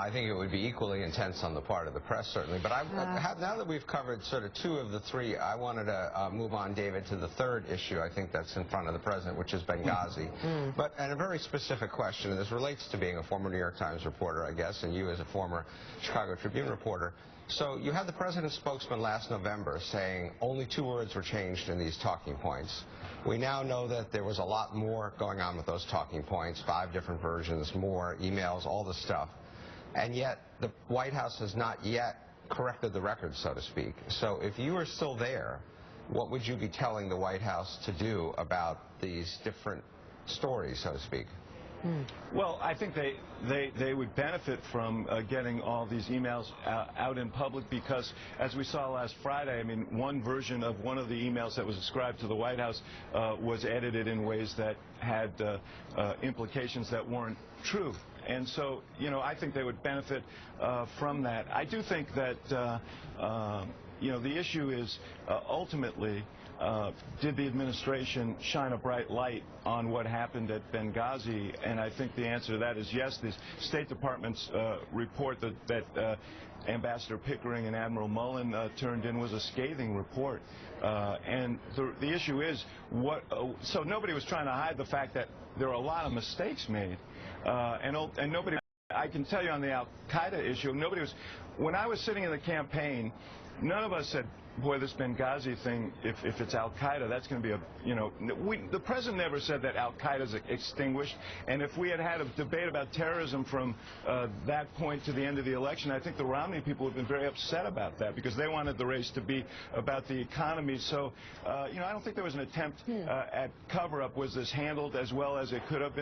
I think it would be equally intense on the part of the press, certainly. But now that we've covered sort of two of the three, I wanted to move on, David, to the third issue I think that's in front of the president, which is Benghazi. And a very specific question, and this relates to being a former New York Times reporter, I guess, and you as a former Chicago Tribune reporter. So you had the president's spokesman last November saying only 2 words were changed in these talking points. We now know that there was a lot more going on with those talking points, 5 different versions, more emails, all the stuff. And yet the White House has not yet corrected the record, so to speak. So if you were still there, what would you be telling the White House to do about these different stories, so to speak? Well, I think they would benefit from getting all these emails out in public because, as we saw last Friday, I mean, one version of one of the emails that was ascribed to the White House was edited in ways that had implications that weren't true. And so, you know, I think they would benefit from that. I do think that, you know, the issue is ultimately, did the administration shine a bright light on what happened at Benghazi? And I think the answer to that is yes. The State Department's report that Ambassador Pickering and Admiral Mullen turned in was a scathing report. And the issue is, so nobody was trying to hide the fact that there are a lot of mistakes made. And nobody, I can tell you on the al-Qaeda issue, nobody was, when I was sitting in the campaign, none of us said, boy, this Benghazi thing, if it's al-Qaeda, that's going to be a, you know, the president never said that al-Qaeda's extinguished. And if we had had a debate about terrorism from that point to the end of the election, I think the Romney people would have been very upset about that because they wanted the race to be about the economy. So, you know, I don't think there was an attempt at cover-up. Was this handled as well as it could have been?